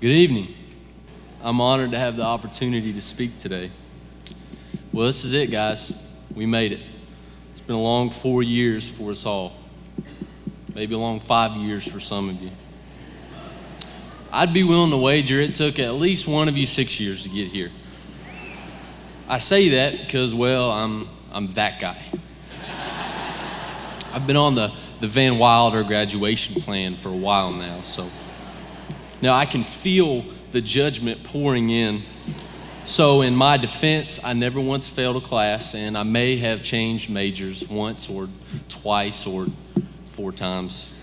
Good evening. I'm honored to have the opportunity to speak today. Well, this is it, guys. We made it. It's been a long 4 years for us all. Maybe a long 5 years for some of you. I'd be willing to wager it took at least one of you 6 years to get here. I say that because, well, I'm that guy. I've been on the Van Wilder graduation plan for a while now, so now I can feel the judgment pouring in. So in my defense, I never once failed a class, and I may have changed majors once or twice or 4 times.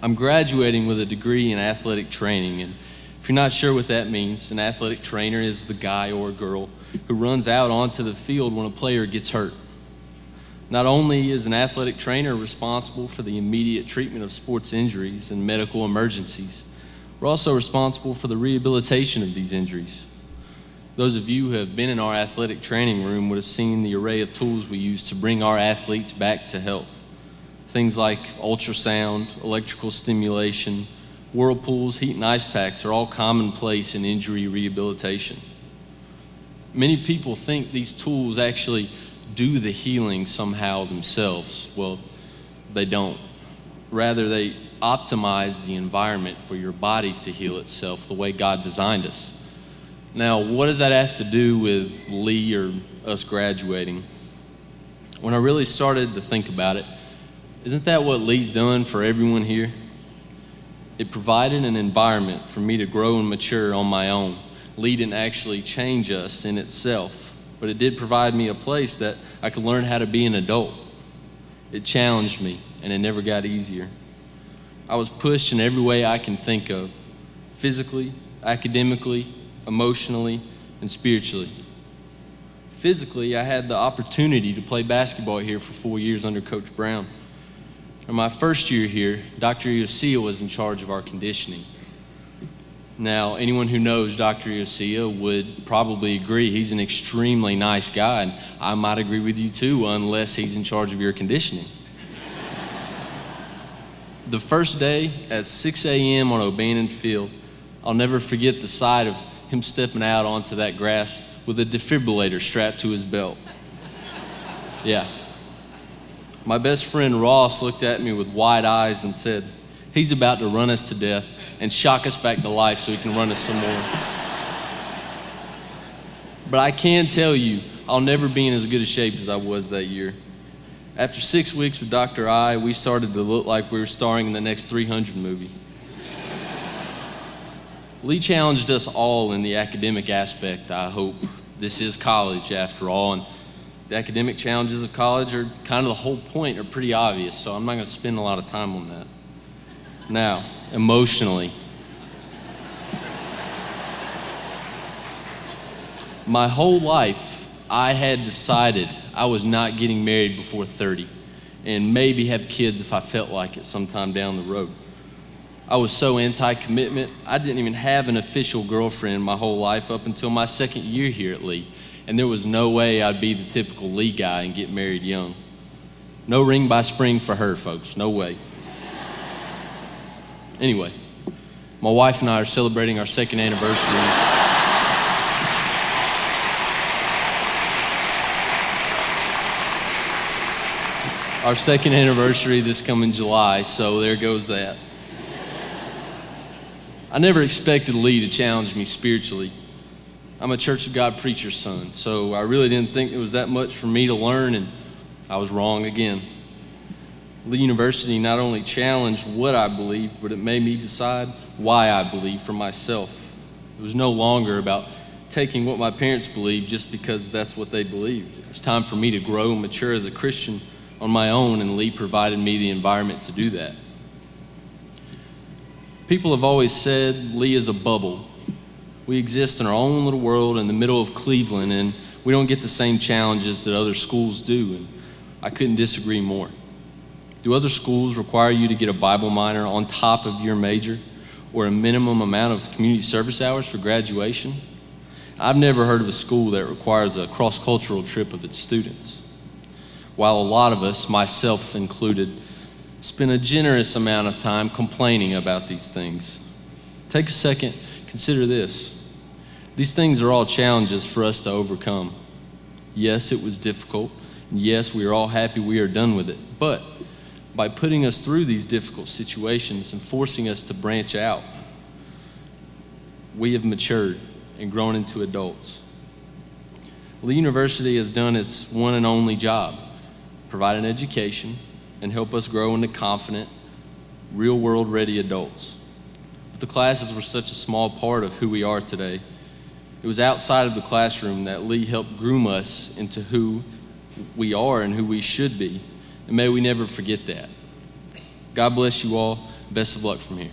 I'm graduating with a degree in athletic training, and if you're not sure what that means, an athletic trainer is the guy or girl who runs out onto the field when a player gets hurt. Not only is an athletic trainer responsible for the immediate treatment of sports injuries and medical emergencies, we're also responsible for the rehabilitation of these injuries. Those of you who have been in our athletic training room would have seen the array of tools we use to bring our athletes back to health. Things like ultrasound, electrical stimulation, whirlpools, heat and ice packs are all commonplace in injury rehabilitation. Many people think these tools actually do the healing somehow themselves. Well, they don't. Rather, they optimize the environment for your body to heal itself the way God designed us. Now, what does that have to do with Lee or us graduating? When I really started to think about it, isn't that what Lee's done for everyone here? It provided an environment for me to grow and mature on my own. Lee didn't actually change us in itself, but it did provide me a place that I could learn how to be an adult. It challenged me, and it never got easier. I was pushed in every way I can think of, physically, academically, emotionally, and spiritually. Physically, I had the opportunity to play basketball here for 4 years under Coach Brown. In my first year here, Dr. Yosia was in charge of our conditioning. Now, anyone who knows Dr. Yosia would probably agree he's an extremely nice guy, and I might agree with you too, unless he's in charge of your conditioning. The first day at 6 a.m. on O'Bannon Field, I'll never forget the sight of him stepping out onto that grass with a defibrillator strapped to his belt. Yeah. My best friend Ross looked at me with wide eyes and said, "He's about to run us to death and shock us back to life so he can run us some more." But I can tell you, I'll never be in as good a shape as I was that year. After 6 weeks with Dr. I, we started to look like we were starring in the next 300 movie. Lee challenged us all in the academic aspect, I hope. This is college after all, and the academic challenges of college are kind of the whole point, are pretty obvious, so I'm not going to spend a lot of time on that. Now, emotionally. My whole life, I had decided I was not getting married before 30 and maybe have kids if I felt like it sometime down the road. I was so anti-commitment, I didn't even have an official girlfriend my whole life up until my second year here at Lee, and there was no way I'd be the typical Lee guy and get married young. No ring by spring for her, folks, no way. Anyway, my wife and I are celebrating our second anniversary. Our second anniversary this coming July, so there goes that. I never expected Lee to challenge me spiritually. I'm a Church of God preacher's son, so I really didn't think it was that much for me to learn, and I was wrong again. Lee University not only challenged what I believed, but it made me decide why I believed for myself. It was no longer about taking what my parents believed just because that's what they believed. It was time for me to grow and mature as a Christian on my own, and Lee provided me the environment to do that. People have always said Lee is a bubble. We exist in our own little world in the middle of Cleveland, and we don't get the same challenges that other schools do, and I couldn't disagree more. Do other schools require you to get a Bible minor on top of your major or a minimum amount of community service hours for graduation? I've never heard of a school that requires a cross-cultural trip of its students. While a lot of us, myself included, spend a generous amount of time complaining about these things. Take a second, consider this. These things are all challenges for us to overcome. Yes, it was difficult. And yes, we are all happy we are done with it. But by putting us through these difficult situations and forcing us to branch out, we have matured and grown into adults. Lee University has done its one and only job, provide an education and help us grow into confident, real-world ready adults. But the classes were such a small part of who we are today. It was outside of the classroom that Lee helped groom us into who we are and who we should be. And may we never forget that. God bless you all. Best of luck from here.